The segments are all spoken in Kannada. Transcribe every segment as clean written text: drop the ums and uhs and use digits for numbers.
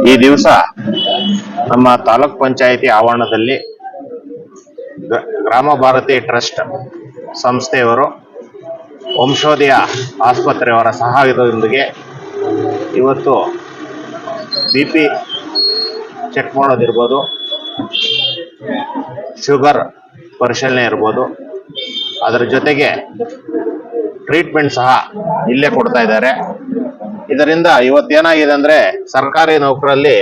ಈ ದಿವಸ ನಮ್ಮ ತಾಲೂಕ್ ಪಂಚಾಯಿತಿ ಆವರಣದಲ್ಲಿ ಗ್ರಾಮ ಭಾರತಿ ಟ್ರಸ್ಟ್ ಸಂಸ್ಥೆಯವರು ವಂಶೋದಯ ಆಸ್ಪತ್ರೆಯವರ ಸಹಾಯದೊಂದಿಗೆ ಇವತ್ತು BP ಚೆಕ್ ಮಾಡೋದಿರ್ಬೋದು, ಶುಗರ್ ಪರಿಶೀಲನೆ ಇರ್ಬೋದು, ಅದರ ಜೊತೆಗೆ ಟ್ರೀಟ್ಮೆಂಟ್ ಸಹ ಇಲ್ಲೇ ಕೊಡ್ತಾ ಇದ್ದಾರೆ. ಇದರಿಂದ ಇವತ್ತೇನಾಗಿದೆ ಅಂದ್ರೆ ಸರ್ಕಾರಿ ನೌಕರಲ್ಲಿ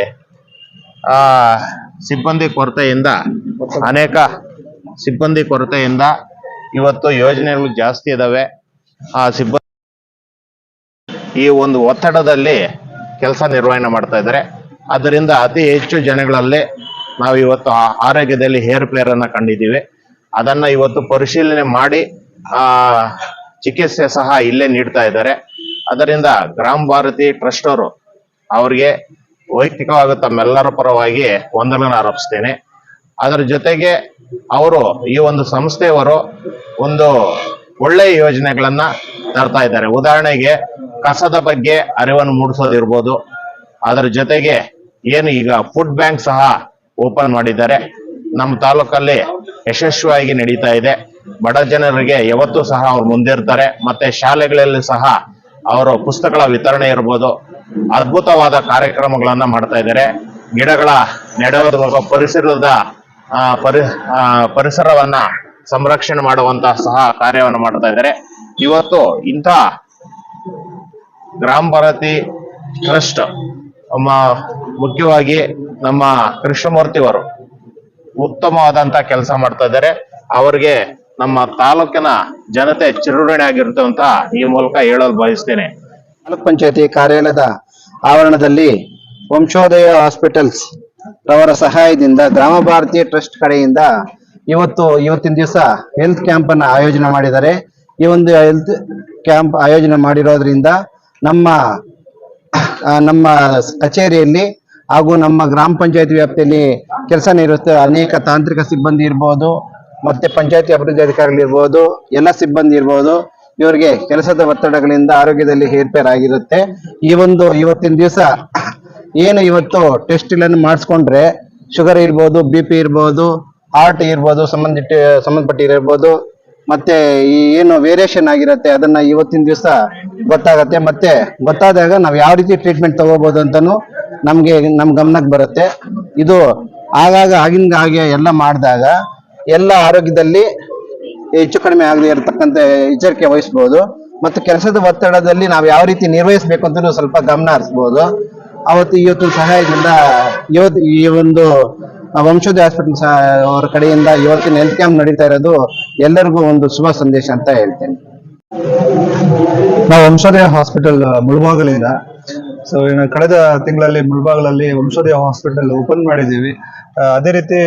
ಸಿಬ್ಬಂದಿ ಕೊರತೆಯಿಂದ ಅನೇಕ ಸಿಬ್ಬಂದಿ ಕೊರತೆಯಿಂದ ಇವತ್ತು ಯೋಜನೆಗಳು ಜಾಸ್ತಿ ಇದಾವೆ. ಆ ಸಿಬ್ಬಂದಿ ಈ ಒಂದು ಒತ್ತಡದಲ್ಲಿ ಕೆಲಸ ನಿರ್ವಹಣೆ ಮಾಡ್ತಾ ಇದ್ದಾರೆ. ಅದರಿಂದ ಅತಿ ಹೆಚ್ಚು ಜನಗಳಲ್ಲಿ ನಾವು ಇವತ್ತು ಆರೋಗ್ಯದಲ್ಲಿ ಏರುಪೇರು ಅನ್ನ ಕಂಡಿದ್ದೀವಿ. ಅದನ್ನ ಇವತ್ತು ಪರಿಶೀಲನೆ ಮಾಡಿ ಚಿಕಿತ್ಸೆ ಸಹ ಇಲ್ಲೇ ನೀಡ್ತಾ ಇದ್ದಾರೆ. ಅದರಿಂದ ಗ್ರಾಮ ಭಾರತಿ ಟ್ರಸ್ಟ್ ಅವರು ಅವರಿಗೆ ವೈಯಕ್ತಿಕವಾಗಿ ತಮ್ಮೆಲ್ಲರ ಪರವಾಗಿ ವಂದನೆಯನ್ನು ಅರ್ಪಿಸ್ತೇನೆ. ಅದರ ಜೊತೆಗೆ ಅವರು ಈ ಒಂದು ಸಂಸ್ಥೆಯವರು ಒಂದು ಒಳ್ಳೆಯ ಯೋಜನೆಗಳನ್ನ ತರ್ತಾ ಇದ್ದಾರೆ. ಉದಾಹರಣೆಗೆ ಕಸದ ಬಗ್ಗೆ ಅರಿವನ್ನು ಮೂಡಿಸೋದಿರ್ಬೋದು, ಅದರ ಜೊತೆಗೆ ಏನು ಈಗ ಫುಡ್ ಬ್ಯಾಂಕ್ ಸಹ ಓಪನ್ ಮಾಡಿದ್ದಾರೆ. ನಮ್ಮ ತಾಲೂಕಲ್ಲಿ ಯಶಸ್ವಿಯಾಗಿ ನಡೀತಾ ಇದೆ. ಬಡ ಜನರಿಗೆ ಯಾವತ್ತೂ ಸಹ ಅವ್ರು ಮುಂದಿರ್ತಾರೆ. ಮತ್ತೆ ಶಾಲೆಗಳಲ್ಲಿ ಸಹ ಅವರು ಪುಸ್ತಕಗಳ ವಿತರಣೆ ಇರ್ಬೋದು, ಅದ್ಭುತವಾದ ಕಾರ್ಯಕ್ರಮಗಳನ್ನ ಮಾಡ್ತಾ ಇದ್ದಾರೆ. ಗಿಡಗಳ ನೆಡುವ ಪರಿಸರವನ್ನ ಸಂರಕ್ಷಣೆ ಮಾಡುವಂತ ಸಹ ಕಾರ್ಯವನ್ನು ಮಾಡ್ತಾ ಇದ್ದಾರೆ. ಇವತ್ತು ಇಂಥ ಗ್ರಾಮ ಭಾರತಿ ಟ್ರಸ್ಟ್ ಮುಖ್ಯವಾಗಿ ನಮ್ಮ ಕೃಷ್ಣಮೂರ್ತಿ ಅವರು ಉತ್ತಮವಾದಂತ ಕೆಲಸ ಮಾಡ್ತಾ ಇದ್ದಾರೆ. ಅವರಿಗೆ ನಮ್ಮ ತಾಲೂಕಿನ ಜನತೆ ಚಿರಋಣಿ ಆಗಿರುತ್ತೆ ಅಂತ ಈ ಮೂಲಕ ಹೇಳಲು ಬಯಸ್ತೇನೆ. ತಾಲೂಕ್ ಪಂಚಾಯತಿ ಕಾರ್ಯಾಲಯದ ಆವರಣದಲ್ಲಿ ವಂಶೋದಯ ಹಾಸ್ಪಿಟಲ್ಸ್ ರವರ ಸಹಾಯದಿಂದ ಗ್ರಾಮ ಭಾರತಿ ಟ್ರಸ್ಟ್ ಕಡೆಯಿಂದ ಇವತ್ತಿನ ದಿವಸ ಹೆಲ್ತ್ ಕ್ಯಾಂಪ್ ಅನ್ನು ಆಯೋಜನೆ ಮಾಡಿದ್ದಾರೆ. ಈ ಒಂದು ಹೆಲ್ತ್ ಕ್ಯಾಂಪ್ ಆಯೋಜನೆ ಮಾಡಿರೋದ್ರಿಂದ ನಮ್ಮ ಕಚೇರಿಯಲ್ಲಿ ಹಾಗೂ ನಮ್ಮ ಗ್ರಾಮ ಪಂಚಾಯತಿ ವ್ಯಾಪ್ತಿಯಲ್ಲಿ ಕೆಲಸ ನಿರ್ವಹಿಸುವ ಅನೇಕ ತಾಂತ್ರಿಕ ಸಿಬ್ಬಂದಿ ಇರ್ಬೋದು, ಮತ್ತೆ ಪಂಚಾಯತಿ ಅಭಿವೃದ್ಧಿ ಅಧಿಕಾರಿಗಳಿರ್ಬೋದು, ಎಲ್ಲ ಸಿಬ್ಬಂದಿ ಇರ್ಬೋದು, ಇವರಿಗೆ ಕೆಲಸದ ಒತ್ತಡಗಳಿಂದ ಆರೋಗ್ಯದಲ್ಲಿ ಏರ್ಪೇರಾಗಿರುತ್ತೆ. ಇವತ್ತಿನ ದಿವಸ ಏನು ಇವತ್ತು ಟೆಸ್ಟ್ ಗಳನ್ನು ಮಾಡಿಸ್ಕೊಂಡ್ರೆ ಶುಗರ್ ಇರ್ಬೋದು, BP ಇರ್ಬೋದು, ಹಾರ್ಟ್ ಇರ್ಬೋದು, ಸಂಬಂಧಪಟ್ಟಿರ್ಬೋದು, ಮತ್ತೆ ಈ ಏನು ವೇರಿಯೇಷನ್ ಆಗಿರುತ್ತೆ ಅದನ್ನ ಇವತ್ತಿನ ದಿವಸ ಗೊತ್ತಾಗತ್ತೆ. ಮತ್ತೆ ಗೊತ್ತಾದಾಗ ನಾವು ಯಾವ ರೀತಿ ಟ್ರೀಟ್ಮೆಂಟ್ ತಗೋಬಹುದು ಅಂತಾನು ನಮ್ ಗಮನಕ್ಕೆ ಬರುತ್ತೆ. ಇದು ಆಗಿನ ಹಾಗೆ ಎಲ್ಲ ಮಾಡಿದಾಗ ಎಲ್ಲ ಆರೋಗ್ಯದಲ್ಲಿ ಹೆಚ್ಚು ಕಡಿಮೆ ಆಗದೆ ಇರತಕ್ಕಂತ ಎಚ್ಚರಿಕೆ ವಹಿಸಬಹುದು. ಮತ್ತು ಕೆಲಸದ ಒತ್ತಡದಲ್ಲಿ ನಾವು ಯಾವ ರೀತಿ ನಿರ್ವಹಿಸಬೇಕು ಅಂತ ಸ್ವಲ್ಪ ಗಮನ ಹರಿಸಬಹುದು. ಇವತ್ತು ಸಹಾಯದಿಂದ ಈ ಒಂದು ವಂಶೋದಯ ಹಾಸ್ಪಿಟಲ್ ಅವರ ಕಡೆಯಿಂದ ಇವತ್ತಿನ ಹೆಲ್ತ್ ಕ್ಯಾಂಪ್ ನಡೀತಾ ಇರೋದು ಎಲ್ಲರಿಗೂ ಒಂದು ಶುಭ ಸಂದೇಶ ಅಂತ ಹೇಳ್ತೇನೆ. ನಾವು ವಂಶೋದಯ ಹಾಸ್ಪಿಟಲ್ ಮುಳಬಾಗಿಲಿಂದ ಕಳೆದ ತಿಂಗಳಲ್ಲಿ ಮುಳಬಾಗಿಲಲ್ಲಿ ವಂಶೋದಯ ಹಾಸ್ಪಿಟಲ್ ಓಪನ್ ಮಾಡಿದ್ದೀವಿ. ಅದೇ ರೀತಿ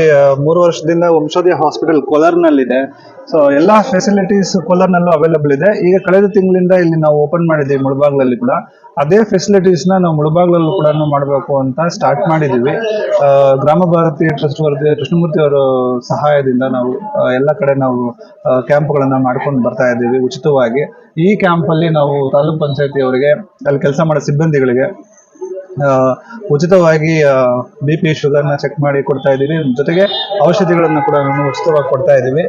3 ವರ್ಷದಿಂದ ವಂಶೋದಯ ಹಾಸ್ಪಿಟಲ್ ಕೋಲಾರ್ನಲ್ಲಿದೆ. ಸೊ ಎಲ್ಲಾ ಫೆಸಿಲಿಟೀಸ್ ಕೋಲಾರ್ನಲ್ಲೂ ಅವೈಲಬಲ್ ಇದೆ. ಈಗ ಕಳೆದ ತಿಂಗಳಿಂದ ಇಲ್ಲಿ ನಾವು ಓಪನ್ ಮಾಡಿದ್ದೀವಿ ಮುಳಬಾಗಿಲಲ್ಲಿ ಕೂಡ. ಅದೇ ಫೆಸಿಲಿಟೀಸ್ ನಾವು ಮುಳಬಾಗಿಲಲ್ಲೂ ಕೂಡ ಮಾಡಬೇಕು ಅಂತ ಸ್ಟಾರ್ಟ್ ಮಾಡಿದ್ದೀವಿ. ಗ್ರಾಮ ಭಾರತಿ ಟ್ರಸ್ಟ್ ಕೃಷ್ಣಮೂರ್ತಿ ಅವರ ಸಹಾಯದಿಂದ ನಾವು ಎಲ್ಲ ಕಡೆ ನಾವು ಕ್ಯಾಂಪ್ಗಳನ್ನ ಮಾಡ್ಕೊಂಡು ಬರ್ತಾ ಇದ್ದೀವಿ ಉಚಿತವಾಗಿ. ಈ ಕ್ಯಾಂಪ್ ಅಲ್ಲಿ ನಾವು ತಾಲೂಕ್ ಪಂಚಾಯತಿ ಅವರಿಗೆ, ಅಲ್ಲಿ ಕೆಲಸ ಮಾಡೋ ಸಿಬ್ಬಂದಿಗಳಿಗೆ ಉಚಿತವಾಗಿ BP ಶುಗರ್ನ ಚೆಕ್ ಮಾಡಿ ಕೊಡ್ತಾ ಇದ್ದೀವಿ. ಜೊತೆಗೆ ಔಷಧಿಗಳನ್ನು ಕೂಡ ಉಚಿತವಾಗಿ ಕೊಡ್ತಾ ಇದ್ದೀವಿ.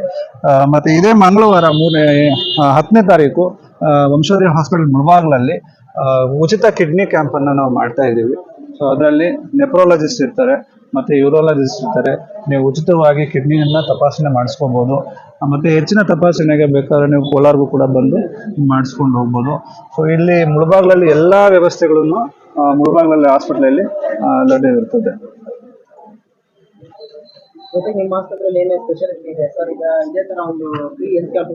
ಮತ್ತೆ ಇದೇ ಮಂಗಳವಾರ 10ನೇ ತಾರೀಕು ವಂಶೋದಯ ಹಾಸ್ಪಿಟಲ್ ಮುಳಬಾಗಿಲಲ್ಲಿ ಉಚಿತ ಕಿಡ್ನಿ ಕ್ಯಾಂಪ್ ಅನ್ನು ನಾವು ಮಾಡ್ತಾ ಇದ್ದೀವಿ. ಸೊ ಅದರಲ್ಲಿ ನೆಫ್ರಾಲಜಿಸ್ಟ್ ಇರ್ತಾರೆ, ಮತ್ತೆ ಯೂರಾಲಜಿಸ್ಟ್ ಇರ್ತಾರೆ. ನೀವು ಉಚಿತವಾಗಿ ಕಿಡ್ನಿಯನ್ನ ತಪಾಸಣೆ ಮಾಡಿಸ್ಕೋಬಹುದು. ಮತ್ತೆ ಹೆಚ್ಚಿನ ತಪಾಸಣೆಗೆ ಬೇಕಾದ್ರೆ ನೀವು ಕೋಲಾರ್ಗೂ ಕೂಡ ಬಂದು ಮಾಡಿಸ್ಕೊಂಡು ಹೋಗ್ಬೋದು. ಸೊ ಇಲ್ಲಿ ಮುಳಬಾಗಿಲಲ್ಲಿ ಎಲ್ಲಾ ವ್ಯವಸ್ಥೆಗಳನ್ನು ಮುಳಬಾಗಿಲಲ್ಲಿ ಹಾಸ್ಪಿಟಲಲ್ಲಿ ಲಭ್ಯವಿರ್ತದೆ. ಜೊತೆಗೆ ನಿಮ್ಮ ಆಸ್ಪತ್ರೆಯಲ್ಲಿ ಏನೇನು ಸ್ಪೆಷಾಲಿಟಿ ಇದೆ ಸರ್? ಈಗ ಇದೇ ತರ ಒಂದು ಫ್ರೀ ಹೆಲ್ತ್ ಕ್ಯಾಂಪ್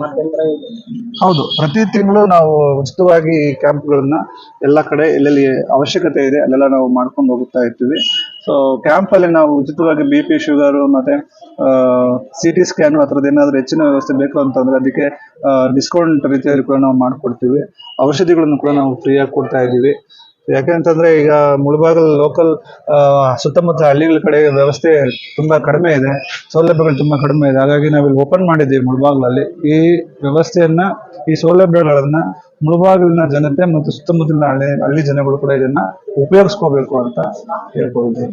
ಮಾಡ್ತಾ ಹೌದು, ಪ್ರತಿ ತಿಂಗಳು ನಾವು ಉಚಿತವಾಗಿ ಕ್ಯಾಂಪ್ಗಳನ್ನ ಎಲ್ಲ ಕಡೆ ಎಲ್ಲೆಲ್ಲಿ ಅವಶ್ಯಕತೆ ಇದೆ ಅಲ್ಲೆಲ್ಲ ನಾವು ಮಾಡ್ಕೊಂಡು ಹೋಗ್ತಾ ಇರ್ತೀವಿ. ಸೊ ಕ್ಯಾಂಪ್ ಅಲ್ಲಿ ನಾವು ಉಚಿತವಾಗಿ BP ಶುಗರ್ ಮತ್ತೆ CT ಸ್ಕ್ಯಾನ್ ಆ ಥರದ್ದು ಏನಾದರೂ ಹೆಚ್ಚಿನ ವ್ಯವಸ್ಥೆ ಬೇಕು ಅಂತಂದ್ರೆ ಅದಕ್ಕೆ ಡಿಸ್ಕೌಂಟ್ ರೀತಿಯಲ್ಲಿ ಕೂಡ ನಾವು ಮಾಡ್ಕೊಡ್ತೀವಿ. ಔಷಧಿಗಳನ್ನು ಕೂಡ ನಾವು ಫ್ರೀಯಾಗಿ ಕೊಡ್ತಾ ಇದ್ದೀವಿ. ಯಾಕೆಂತಂದ್ರೆ ಈಗ ಮುಳಬಾಗಲ್ ಲೋಕಲ್ ಸುತ್ತಮುತ್ತ ಹಳ್ಳಿಗಳ ಕಡೆ ವ್ಯವಸ್ಥೆ ತುಂಬಾ ಕಡಿಮೆ ಇದೆ, ಸೌಲಭ್ಯಗಳು ತುಂಬಾ ಕಡಿಮೆ ಇದೆ. ಹಾಗಾಗಿ ನಾವಿಲ್ಲಿ ಓಪನ್ ಮಾಡಿದ್ದೀವಿ ಮುಳಬಾಗಲಲ್ಲಿ. ಈ ವ್ಯವಸ್ಥೆಯನ್ನ, ಈ ಸೌಲಭ್ಯಗಳನ್ನ ಮುಳಬಾಗಿಲಿನ ಜನತೆ ಮತ್ತು ಸುತ್ತಮುತ್ತಲಿನ ಹಳ್ಳಿ ಜನಗಳು ಕೂಡ ಇದನ್ನ ಉಪಯೋಗಿಸ್ಕೋಬೇಕು ಅಂತ ಹೇಳ್ಕೊಳ್ತೀವಿ.